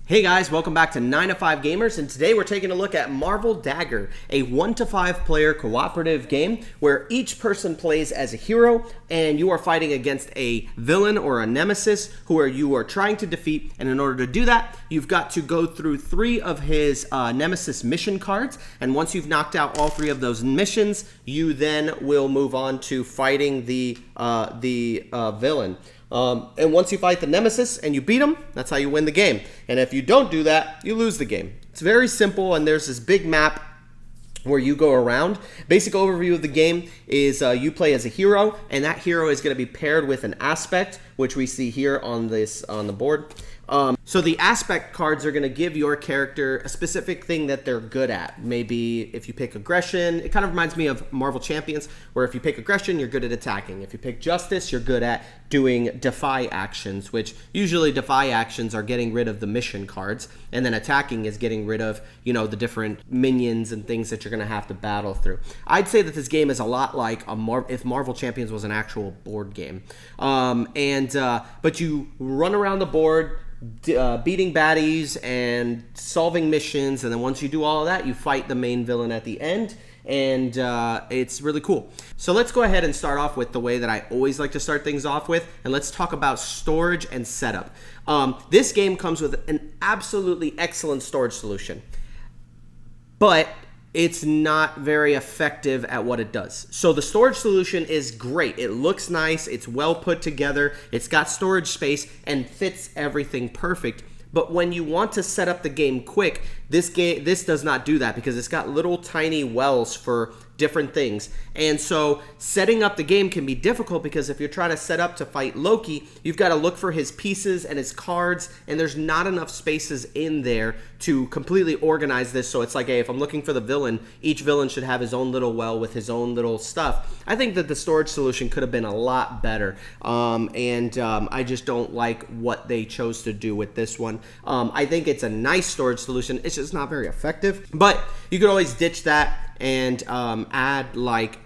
Hey guys, welcome back to 9 to 5 Gamers, and today we're taking a look at Marvel Dagger, a 1 to 5 player cooperative game where each person plays as a hero and you are fighting against a villain or a nemesis who you are trying to defeat. And in order to do that, you've got to go through 3 of his nemesis mission cards, and once you've knocked out all 3 of those missions, you then will move on to fighting the villain. And once you fight the nemesis and you beat him, that's how you win the game. And if you don't do that, you lose the game. It's very simple, and there's this big map where you go around. Basic overview of the game is you play as a hero, and that hero is going to be paired with an aspect, which we see here on the board. So the aspect cards are going to give your character a specific thing that they're good at. Maybe if you pick aggression, it kind of reminds me of Marvel Champions, where if you pick aggression, you're good at attacking. If you pick justice, you're good at doing defy actions, which usually defy actions are getting rid of the mission cards, and then attacking is getting rid of, the different minions and things that you're going to have to battle through. I'd say that this game is a lot like if Marvel Champions was an actual board game. But you run around the board, beating baddies and solving missions, and then once you do all of that, you fight the main villain at the end, and it's really cool. So let's go ahead and start off with the way that I always like to start things off with, and let's talk about storage and setup. This game comes with an absolutely excellent storage solution, but it's not very effective at what it does. So the storage solution is great. It looks nice, it's well put together, it's got storage space and fits everything perfect. But when you want to set up the game quick, this does not do that because it's got little tiny wells for different things. And so setting up the game can be difficult because if you're trying to set up to fight Loki, you've got to look for his pieces and his cards, and there's not enough spaces in there to completely organize this. So it's like, hey, if I'm looking for the villain, each villain should have his own little well with his own little stuff. I think that the storage solution could have been a lot better, I just don't like what they chose to do with this one. I think it's a nice storage solution. It's just not very effective, but you could always ditch that and add like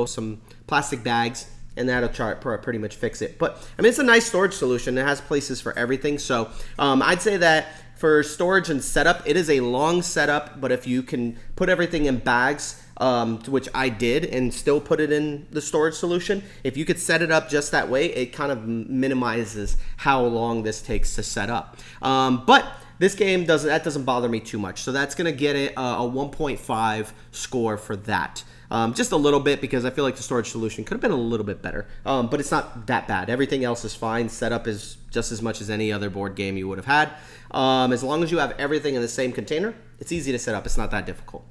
some plastic bags, and that'll pretty much fix it. But I mean, it's a nice storage solution. It has places for everything. So I'd say that for storage and setup, it is a long setup, but if you can put everything in bags, which I did, and still put it in the storage solution, if you could set it up just that way, it kind of minimizes how long this takes to set up. But this game doesn't bother me too much, so that's going to get it a 1.5 score for that. Just a little bit, because I feel like the storage solution could have been a little bit better, but it's not that bad. Everything else is fine. Setup is just as much as any other board game you would have had. As long as you have everything in the same container, it's easy to set up. It's not that difficult.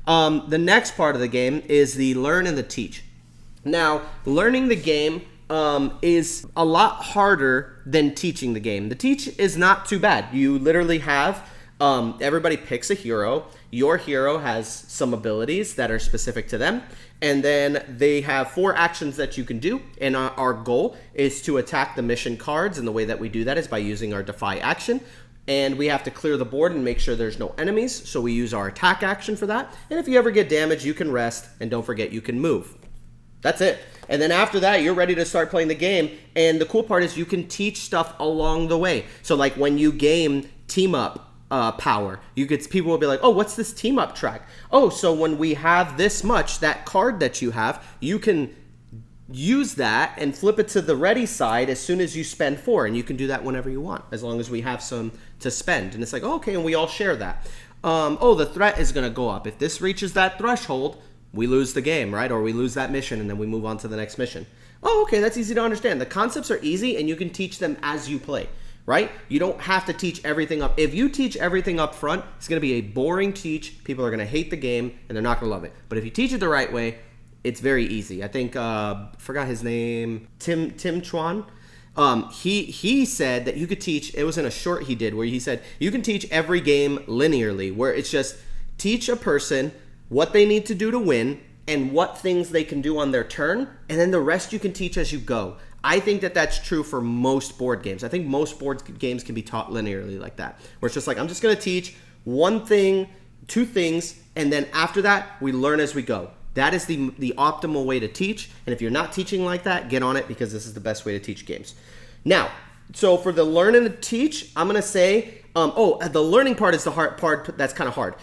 The next part of the game is the learn and the teach. Now, learning the game is a lot harder than teaching the game. The teach is not too bad. You literally have everybody picks a hero. Your hero has some abilities that are specific to them, and then they have 4 actions that you can do, and our goal is to attack the mission cards, and the way that we do that is by using our defy action. And we have to clear the board and make sure there's no enemies, so we use our attack action for that. And if you ever get damaged, you can rest, and don't forget you can move. That's it. And then after that, you're ready to start playing the game. And the cool part is you can teach stuff along the way. So like when you game team up power, people will be like, oh, what's this team up track? Oh, so when we have this much, that card that you have, you can use that and flip it to the ready side as soon as you spend 4. And you can do that whenever you want, as long as we have some to spend. And it's like, oh, okay, and we all share that. The threat is going to go up. If this reaches that threshold, we lose the game, right? Or we lose that mission, and then we move on to the next mission. Oh, okay, that's easy to understand. The concepts are easy, and you can teach them as you play, right? You don't have to teach everything up. If you teach everything up front, it's going to be a boring teach. People are going to hate the game, and they're not going to love it. But if you teach it the right way, it's very easy. I think, forgot his name, Tim Chuan. He said that you could teach, it was in a short he did, where he said, you can teach every game linearly, where it's just teach a person what they need to do to win and what things they can do on their turn, and then the rest you can teach as you go. I think that that's true for most board games. I think most board games can be taught linearly like that, where it's just like, I'm just going to teach one thing, 2 things, and then after that, we learn as we go. That is the optimal way to teach, and if you're not teaching like that, get on it, because this is the best way to teach games. Now, so for the learn and the teach, I'm going to say The learning part is the hard part. That's kind of hard.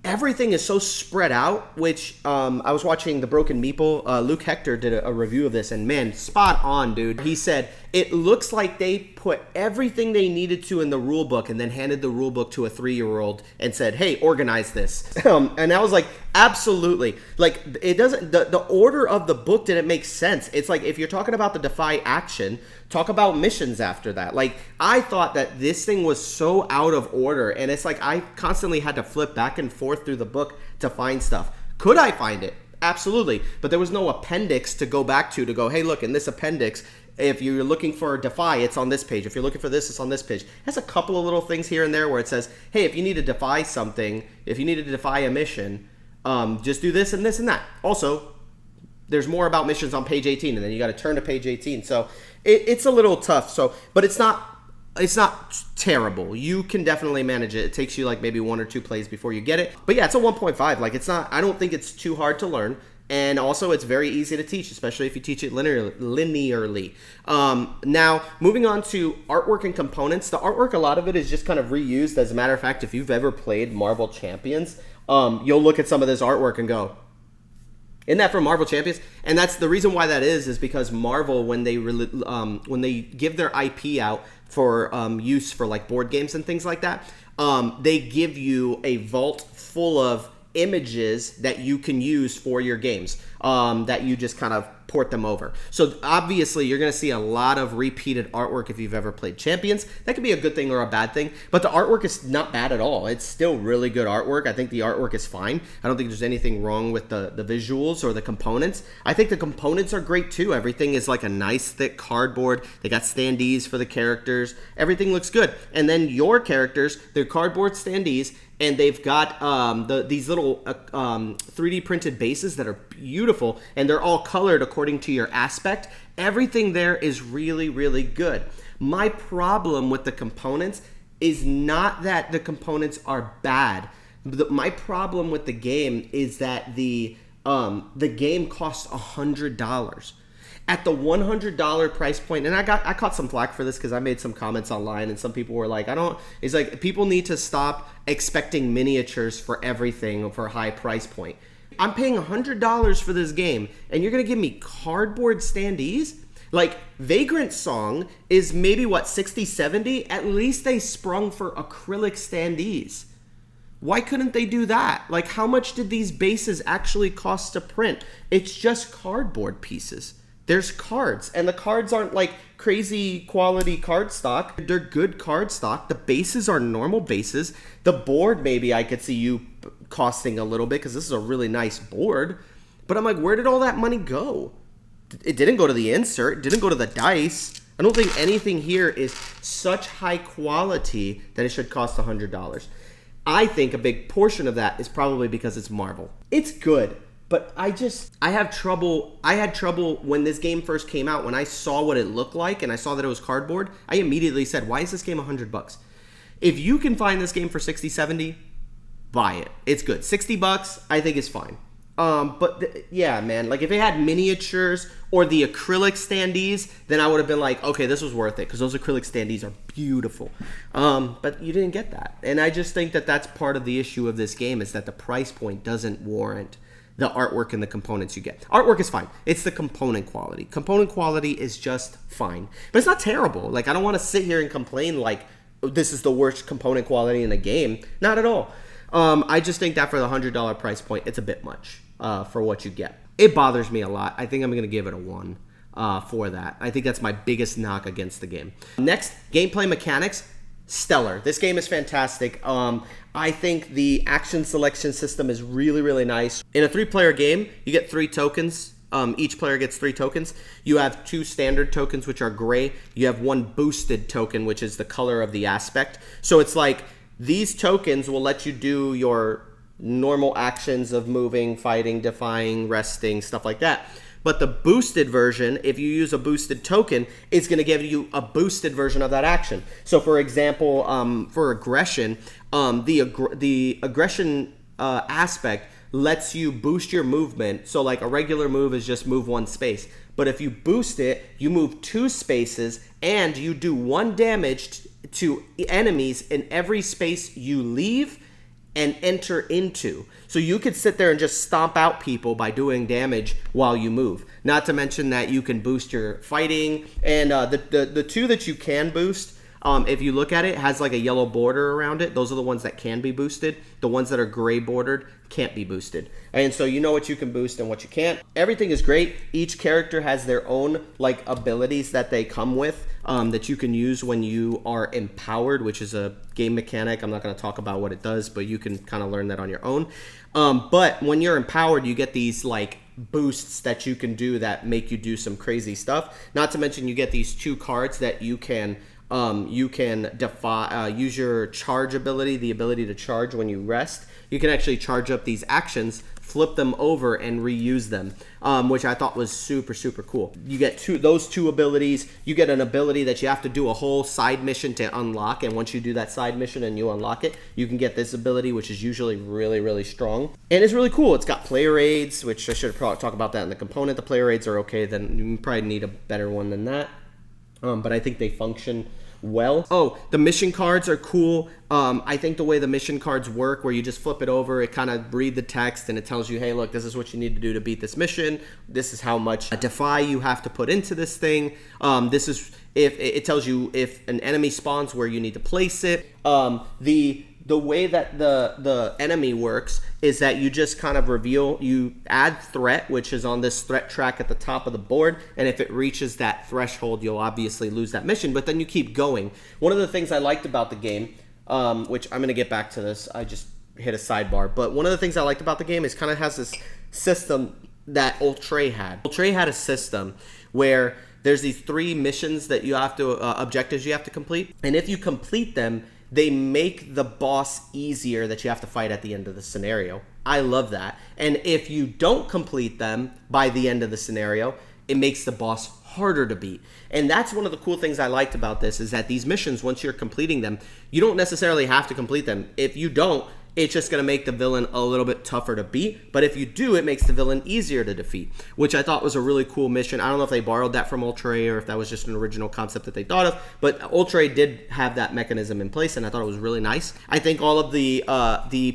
Everything is so spread out, which I was watching The Broken Meeple. Luke Hector did a review of this, and man, spot on, dude. He said, it looks like they put everything they needed to in the rule book and then handed the rule book to a 3-year-old and said, hey, organize this. And I was like, absolutely. Like, it doesn't, the order of the book didn't make sense. It's like, if you're talking about the Defy action, talk about missions after that. Like, I thought that this thing was so out of order, and it's like I constantly had to flip back and forth through the book to find stuff. Could I find it? Absolutely. But there was no appendix to go back to go, hey, look, in this appendix, if you're looking for Defy, it's on this page. If you're looking for this, it's on this page. It has a couple of little things here and there where it says, hey, if you need to defy something, if you need to defy a mission, just do this and this and that. Also, there's more about missions on page 18, and then you got to turn to page 18. So it's a little tough. But it's not terrible. You can definitely manage it. It takes you like maybe 1 or 2 plays before you get it. But yeah, it's a 1.5. Like, it's not, I don't think it's too hard to learn. And also, it's very easy to teach, especially if you teach it linearly. Now, moving on to artwork and components. The artwork, a lot of it is just kind of reused. As a matter of fact, if you've ever played Marvel Champions, you'll look at some of this artwork and go, isn't that from Marvel Champions? And that's the reason why that is because Marvel, when they give their IP out for use for like board games and things like that, they give you a vault full of images that you can use for your games, that you just kind of port them over. So obviously you're going to see a lot of repeated artwork if you've ever played Champions. That could be a good thing or a bad thing, but the artwork is not bad at all. It's still really good artwork. I think the artwork is fine. I don't think there's anything wrong with the visuals or the components. I think the components are great too. Everything is like a nice thick cardboard. They got standees for the characters. Everything looks good. And then your characters, they're cardboard standees, and they've got these little 3D printed bases that are beautiful, and they're all colored according to your aspect. Everything there is really, really good. My problem with the components is not that the components are bad. My problem with the game is that the game costs $100. At the $100 price point, and I caught some flack for this because I made some comments online, and some people were like, it's like, people need to stop expecting miniatures for everything for a high price point. I'm paying $100 for this game, and you're going to give me cardboard standees? Like, Vagrant Song is maybe, what, 60, 70? At least they sprung for acrylic standees. Why couldn't they do that? Like, how much did these bases actually cost to print? It's just cardboard pieces. There's cards, and the cards aren't like crazy quality card stock. They're good card stock. The bases are normal bases. The board, maybe I could see you costing a little bit because this is a really nice board. But I'm like, where did all that money go? It didn't go to the insert. It didn't go to the dice. I don't think anything here is such high quality that it should cost $100. I think a big portion of that is probably because it's Marvel. It's good. But I had trouble when this game first came out. When I saw what it looked like and I saw that it was cardboard, I immediately said, why is this game $100? If you can find this game for 60, 70, buy it. It's good. $60, I think is fine. Yeah, man, like if it had miniatures or the acrylic standees, then I would have been like, okay, this was worth it because those acrylic standees are beautiful. But you didn't get that. And I just think that that's part of the issue of this game, is that the price point doesn't warrant the artwork and the components you get. Artwork is fine. It's the component quality. Component quality is just fine. But it's not terrible. Like, I don't want to sit here and complain like this is the worst component quality in a game. Not at all. I just think that for the $100 price point, it's a bit much for what you get. It bothers me a lot. I think I'm going to give it a 1 for that. I think that's my biggest knock against the game. Next, gameplay mechanics. Stellar. This game is fantastic. I think the action selection system is really, really nice. In a 3-player game, you get 3 tokens. Each player gets 3 tokens. You have 2 standard tokens, which are gray. You have 1 boosted token, which is the color of the aspect. So it's like these tokens will let you do your normal actions of moving, fighting, defying, resting, stuff like that. But the boosted version, if you use a boosted token, it's going to give you a boosted version of that action. So, for example, for aggression, the aggression aspect lets you boost your movement. So, like, a regular move is just move 1 space. But if you boost it, you move 2 spaces, and you do 1 damage to enemies in every space you leave and enter into. So you could sit there and just stomp out people by doing damage while you move. Not to mention that you can boost your fighting, and the two that you can boost, if you look at it, has like a yellow border around it. Those are the ones that can be boosted. The ones that are gray bordered can't be boosted. And so you know what you can boost and what you can't. Everything is great. Each character has their own like abilities that they come with, that you can use when you are empowered, which is a game mechanic. I'm not going to talk about what it does, but you can kind of learn that on your own. But when you're empowered, you get these like boosts that you can do that make you do some crazy stuff. Not to mention you get these 2 cards that you can use your charge ability, the ability to charge when you rest. You can actually charge up these actions, flip them over, and reuse them, which I thought was super, super cool. You get those two abilities. You get an ability that you have to do a whole side mission to unlock, and once you do that side mission and you unlock it, you can get this ability, which is usually really, really strong. And it's really cool. It's got player aids, which I should have probably talked about that in the component. The player aids are okay. Then you probably need a better one than that. But I think they function well. Oh, the mission cards are cool. I think the way the mission cards work, where you just flip it over, it kind of read the text and it tells you, hey, look, this is what you need to do to beat this mission. This is how much defy you have to put into this thing. This is if it tells you if an enemy spawns, where you need to place it. The way that the enemy works is that you just kind of you add threat, which is on this threat track at the top of the board, and if it reaches that threshold, you'll obviously lose that mission, but then you keep going. One of the things I liked about the game, which I'm going to get back to this, I just hit a sidebar, but one of the things I liked about the game is kind of has this system that Ultray had. Ultray had a system where there's these 3 missions that you have to, objectives you have to complete, and if you complete them, they make the boss easier that you have to fight at the end of the scenario. I love that. And if you don't complete them by the end of the scenario, it makes the boss harder to beat. And that's one of the cool things I liked about this, is that these missions, once you're completing them, you don't necessarily have to complete them. If you don't, it's just going to make the villain a little bit tougher to beat. But if you do, it makes the villain easier to defeat, which I thought was a really cool mission. I don't know if they borrowed that from Ultray or if that was just an original concept that they thought of, but Ultray did have that mechanism in place, and I thought it was really nice. I think all of the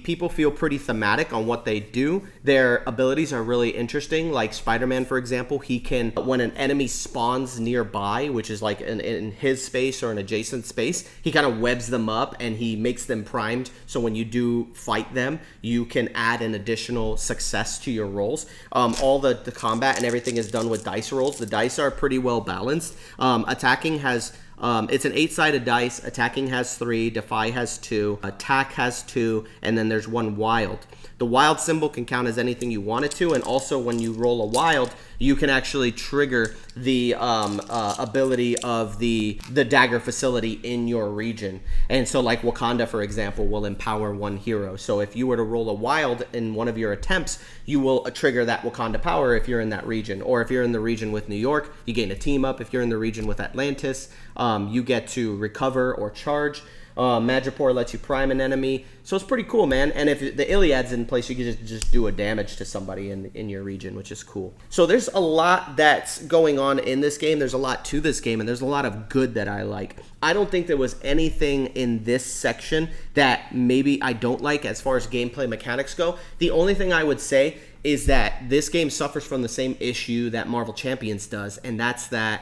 people feel pretty thematic on what they do. Their abilities are really interesting. Like Spider-Man, for example, he can, when an enemy spawns nearby, which is like in his space or an adjacent space, he kind of webs them up and he makes them primed. So when you do fight them, you can add an additional success to your rolls. All the combat and everything is done with dice rolls. The dice are pretty well balanced. Attacking has it's an 8-sided dice. Attacking has 3, defy has 2, attack has 2, and then there's 1 wild. The wild symbol can count as anything you want it to, and also when you roll a wild, you can actually trigger the ability of the Dagger facility in your region. And so like Wakanda, for example, will empower 1 hero. So if you were to roll a wild in one of your attempts, you will trigger that Wakanda power if you're in that region. Or if you're in the region with New York, you gain a team up. If you're in the region with Atlantis, you get to recover or charge. Madripoor lets you prime an enemy. So it's pretty cool, man. And if the Iliad's in place, you can just do a damage to somebody in your region, which is cool. So there's a lot that's going on in this game. There's a lot to this game, and there's a lot of good that I like. I don't think there was anything in this section that maybe I don't like as far as gameplay mechanics go. The only thing I would say is that this game suffers from the same issue that Marvel Champions does, and that's that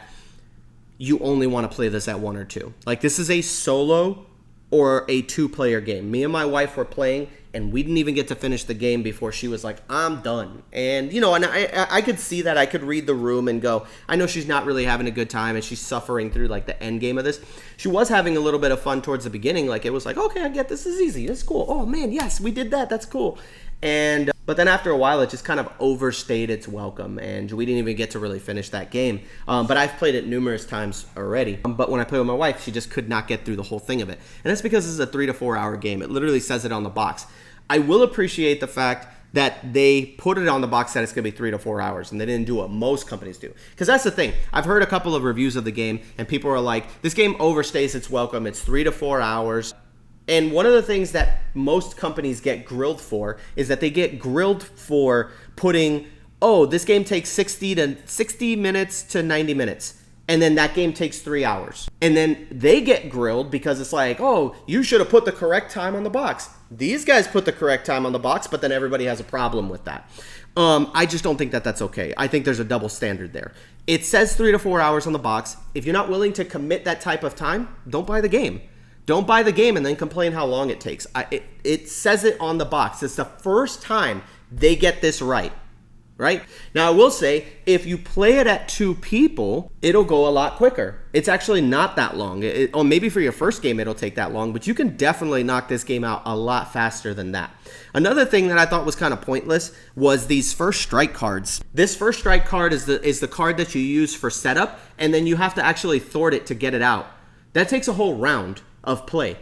you only want to play this at 1 or 2. Like, this is a solo or a 2-player game. Me and my wife were playing, and we didn't even get to finish the game before she was like, I'm done. And, you know, and I could see that. I could read the room and go, I know she's not really having a good time, and she's suffering through, like, the end game of this. She was having a little bit of fun towards the beginning. Like, it was like, okay, I get this is easy. It's cool. Oh, man, yes, we did that. That's cool. And but then after a while, it just kind of overstayed its welcome, and we didn't even get to really finish that game. But I've played it numerous times already. But when I play with my wife, she just could not get through the whole thing of it. And that's because this is a 3 to 4 hour game. It literally says it on the box. I will appreciate the fact that they put it on the box that it's going to be 3 to 4 hours, and they didn't do what most companies do. Because that's the thing. I've heard a couple of reviews of the game, and people are like, this game overstays its welcome. It's 3 to 4 hours. And one of the things that most companies get grilled for is that they get grilled for putting, oh, this game takes 60 minutes to 90 minutes. and then that game takes 3 hours. And then they get grilled because it's like, oh, you should have put the correct time on the box. These guys put the correct time on the box, but then everybody has a problem with that. I just don't think that that's okay. I think there's a double standard there. It says 3 to 4 hours on the box. If you're not willing to commit that type of time, don't buy the game. Don't buy the game and then complain how long it takes. It says it on the box. It's the first time they get this right. Right? Now, I will say, if you play it at 2 people, it'll go a lot quicker. It's actually not that long. Or maybe for your first game, it'll take that long, but you can definitely knock this game out a lot faster than that. Another thing that I thought was kind of pointless was these first strike cards. This first strike card is the card that you use for setup, and then you have to actually thwart it to get it out. That takes a whole round of play.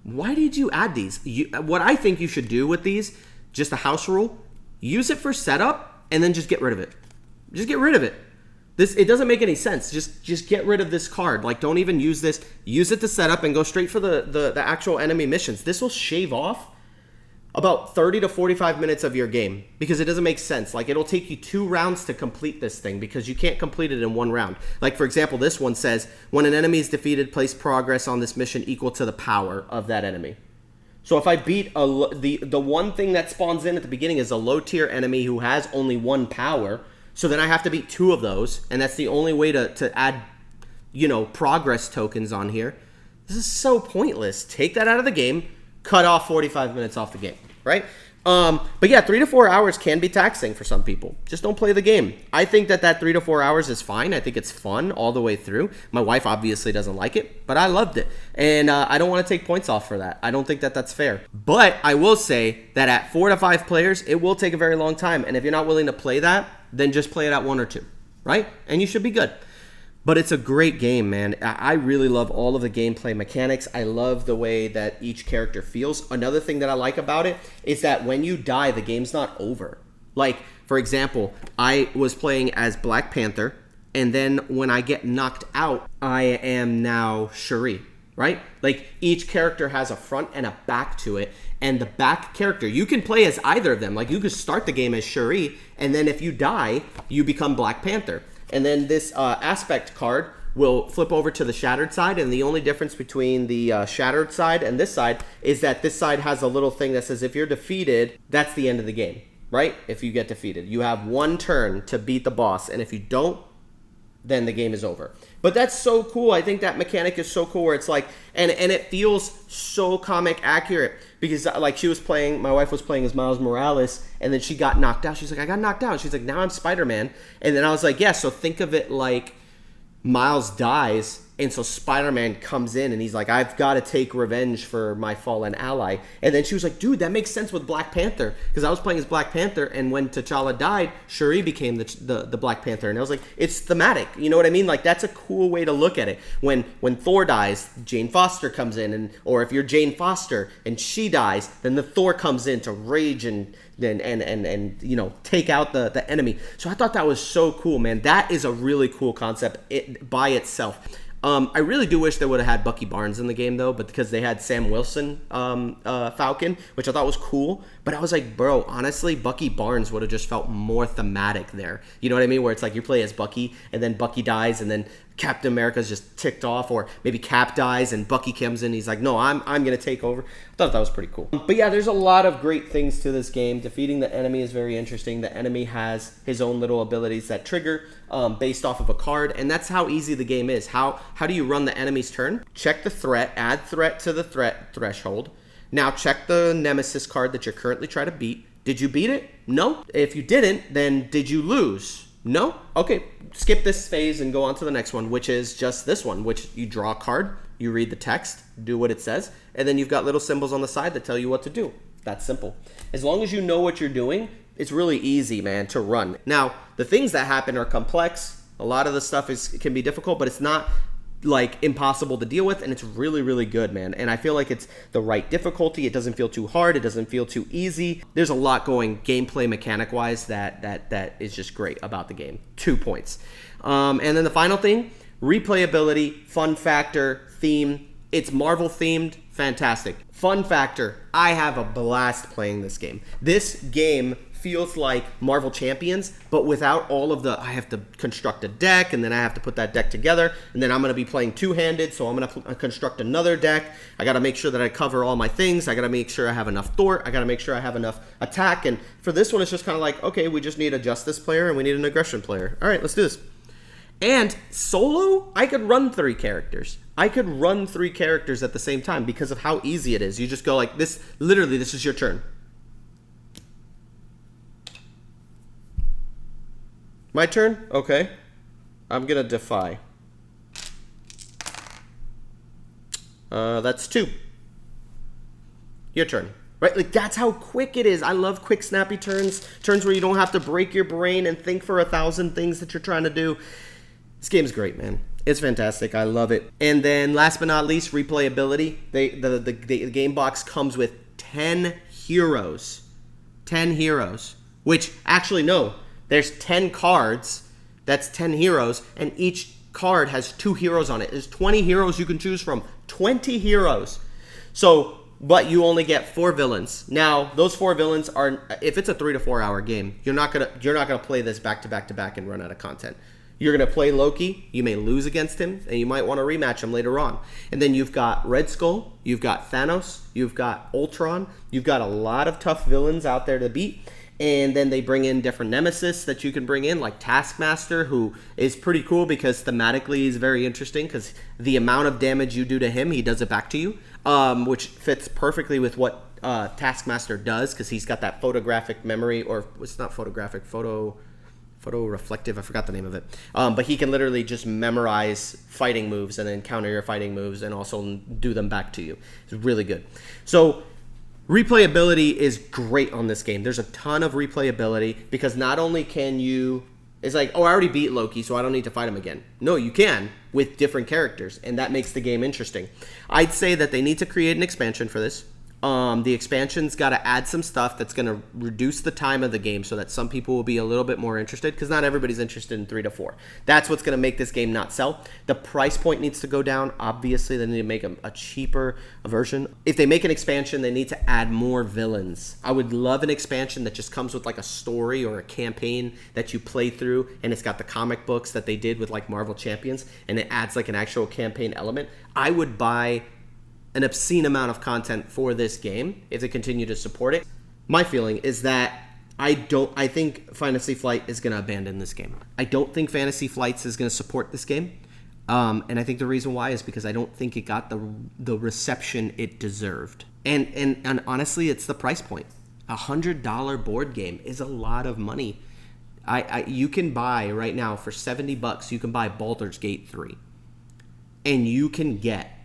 Why did you add these? What I think you should do with these, just a house rule, use it for setup, and then just get rid of it. Just get rid of it. It doesn't make any sense. Just get rid of this card. Like, don't even use this. Use it to set up and go straight for the actual enemy missions. This will shave off about 30 to 45 minutes of your game because it doesn't make sense. Like, it'll take you 2 rounds to complete this thing because you can't complete it in 1 round. Like, for example, this one says, when an enemy is defeated, place progress on this mission equal to the power of that enemy. So if I beat the one thing that spawns in at the beginning is a low tier enemy who has only 1 power, so then I have to beat 2 of those, and that's the only way to add, progress tokens on here. This is so pointless. Take that out of the game, cut off 45 minutes off the game, right? But yeah, 3 to 4 hours can be taxing for some people. Just don't play the game. I think that 3 to 4 hours is fine. I think it's fun all the way through. My wife obviously doesn't like it, but I loved it. And I don't want to take points off for that. I don't think that that's fair. But I will say that at 4 to 5 players, it will take a very long time. And if you're not willing to play that, then just play it at 1 or 2, right? And you should be good. But it's a great game, man. I really love all of the gameplay mechanics. I love the way that each character feels. Another thing that I like about it is that when you die, the game's not over. Like, for example, I was playing as Black Panther, and then when I get knocked out, I am now Shuri, right? Like, each character has a front and a back to it, and the back character, you can play as either of them. Like, you could start the game as Shuri, and then if you die, you become Black Panther. And then this aspect card will flip over to the shattered side, and the only difference between the shattered side and this side is that this side has a little thing that says if you're defeated, that's the end of the game, right? If you get defeated. You have 1 turn to beat the boss, and if you don't, then the game is over. But that's so cool. I think that mechanic is so cool where it's like, and it feels so comic accurate because like my wife was playing as Miles Morales, and then she got knocked out. She's like, I got knocked out. She's like, now I'm Spider-Man. And then I was like, yeah, so think of it like Miles dies, and so Spider-Man comes in, and he's like, I've got to take revenge for my fallen ally. And then she was like, dude, that makes sense with Black Panther, because I was playing as Black Panther, and when T'Challa died, Shuri became the Black Panther. And I was like, it's thematic. You know what I mean? Like, that's a cool way to look at it. When Thor dies, Jane Foster comes in, or if you're Jane Foster and she dies, then the Thor comes in to rage and take out the enemy. So I thought that was so cool, man. That is a really cool concept by itself. I really do wish they would have had Bucky Barnes in the game, though, but because they had Sam Wilson Falcon, which I thought was cool. But I was like, bro, honestly, Bucky Barnes would have just felt more thematic there. You know what I mean? Where it's like you play as Bucky, and then Bucky dies, and then Captain America's just ticked off, or maybe Cap dies and Bucky comes in. He's like, no, I'm going to take over. I thought that was pretty cool. But yeah, there's a lot of great things to this game. Defeating the enemy is very interesting. The enemy has his own little abilities that trigger based off of a card, and that's how easy the game is. How do you run the enemy's turn? Check the threat, add threat to the threat threshold. Now check the nemesis card that you're currently trying to beat. Did you beat it? No. If you didn't, then did you lose? No? Okay, skip this phase and go on to the next one, which is just this one, which you draw a card, you read the text, do what it says, and then you've got little symbols on the side that tell you what to do. That's simple. As long as you know what you're doing, it's really easy, man, to run. Now, the things that happen are complex. A lot of the stuff can be difficult, but it's not like impossible to deal with, and it's really, really good, man. And I feel like it's the right difficulty. It doesn't feel too hard. It doesn't feel too easy. There's a lot going gameplay mechanic wise that is just great about the game. 2 points. And then the final thing, replayability, fun factor, theme. It's Marvel themed, fantastic. Fun factor, I have a blast playing this game. This game feels like Marvel Champions, but without all of the, I have to construct a deck, and then I have to put that deck together, and then I'm going to be playing two-handed, so I'm going to construct another deck. I got to make sure that I cover all my things. I got to make sure I have enough thwart. I got to make sure I have enough attack. And for this one, it's just kind of like, okay, we just need a justice player, and we need an aggression player. All right, let's do this. And solo, I could run 3 characters. I could run 3 characters at the same time because of how easy it is. You just go like this. Literally, this is your turn. My turn? Okay. I'm going to defy. That's 2. Your turn. Right? Like, that's how quick it is. I love quick, snappy turns. Turns where you don't have to break your brain and think for 1,000 things that you're trying to do. This game's great, man. It's fantastic. I love it. And then last but not least, replayability. The game box comes with 10 heroes. 10 heroes. Which, actually, no. There's 10 cards. That's 10 heroes. And each card has 2 heroes on it. There's 20 heroes you can choose from. 20 heroes. So, but you only get 4 villains. Now, those 4 villains are, if it's a 3 to 4 hour game, you're not gonna play this back to back to back and run out of content. You're going to play Loki, you may lose against him, and you might want to rematch him later on. And then you've got Red Skull, you've got Thanos, you've got Ultron, you've got a lot of tough villains out there to beat. And then they bring in different nemesis that you can bring in, like Taskmaster, who is pretty cool because thematically he's very interesting because the amount of damage you do to him, he does it back to you, which fits perfectly with what Taskmaster does because he's got that photographic memory, or it's not photographic, photo reflective, I forgot the name of it. But he can literally just memorize fighting moves and then counter your fighting moves and also do them back to you. It's really good. So replayability is great on this game. There's a ton of replayability because not only can you, it's like, oh, I already beat Loki, so I don't need to fight him again. No, you can with different characters, and that makes the game interesting. I'd say that they need to create an expansion for this. The expansion's got to add some stuff that's going to reduce the time of the game so that some people will be a little bit more interested because not everybody's interested in 3 to 4. That's what's going to make this game not sell. The price point needs to go down. Obviously, they need to make a cheaper version. If they make an expansion, they need to add more villains. I would love an expansion that just comes with like a story or a campaign that you play through, and it's got the comic books that they did with like Marvel Champions, and it adds like an actual campaign element. I would buy an obscene amount of content for this game if they continue to support it. My feeling is that I think Fantasy Flight is going to abandon this game. I don't think Fantasy Flights is going to support this game. And I think the reason why is because I don't think it got the reception it deserved. And honestly, it's the price point. $100 board game is a lot of money. You can buy right now for $70, you can buy Baldur's Gate 3. And you can get,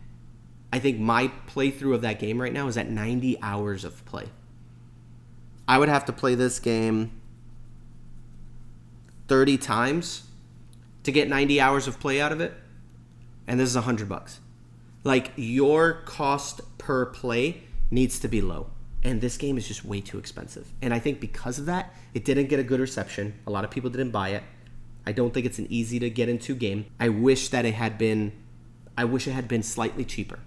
I think my playthrough of that game right now is at 90 hours of play. I would have to play this game 30 times to get 90 hours of play out of it. And this is $100. Like, your cost per play needs to be low. And this game is just way too expensive. And I think because of that, it didn't get a good reception. A lot of people didn't buy it. I don't think it's an easy to get into game. I wish it had been slightly cheaper.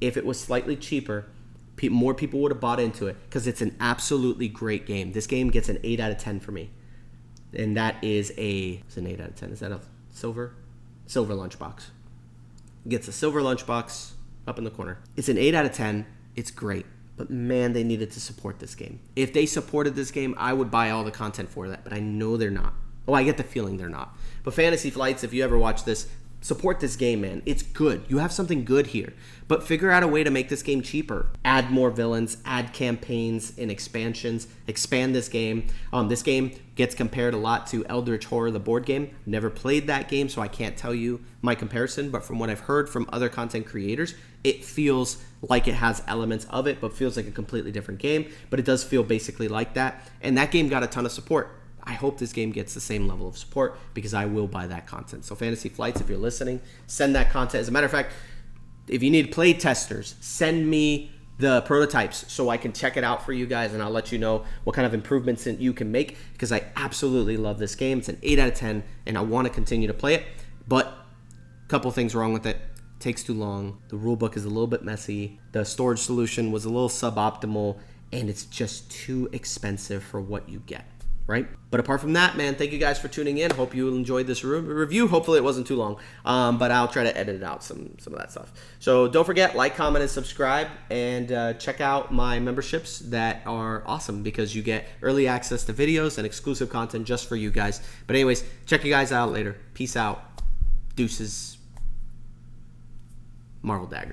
If it was slightly cheaper, more people would have bought into it because it's an absolutely great game. This game gets an 8 out of 10 for me. And that is it's an 8 out of 10. Is that a silver lunchbox? It gets a silver lunchbox up in the corner. It's an 8 out of 10. It's great. But man, they needed to support this game. If they supported this game, I would buy all the content for that. But I know they're not. Oh, I get the feeling they're not. But Fantasy Flights, if you ever watch this, support this game, man. It's good. You have something good here. But figure out a way to make this game cheaper. Add more villains, add campaigns and expansions, expand this game. This game gets compared a lot to Eldritch Horror, the board game. Never played that game, so I can't tell you my comparison. But from what I've heard from other content creators, it feels like it has elements of it, but feels like a completely different game. But it does feel basically like that. And that game got a ton of support. I hope this game gets the same level of support because I will buy that content. So Fantasy Flights, if you're listening, send that content. As a matter of fact, if you need play testers, send me the prototypes so I can check it out for you guys, and I'll let you know what kind of improvements you can make because I absolutely love this game. It's an 8 out of 10, and I want to continue to play it. But a couple things wrong with it. It takes too long. The rulebook is a little bit messy. The storage solution was a little suboptimal. and it's just too expensive for what you get, right? But apart from that, man, thank you guys for tuning in. Hope you enjoyed this review. Hopefully it wasn't too long, but I'll try to edit out some of that stuff. So don't forget, like, comment, and subscribe, and check out my memberships that are awesome because you get early access to videos and exclusive content just for you guys. But anyways, check you guys out later. Peace out. Deuces. Marvel Dagger.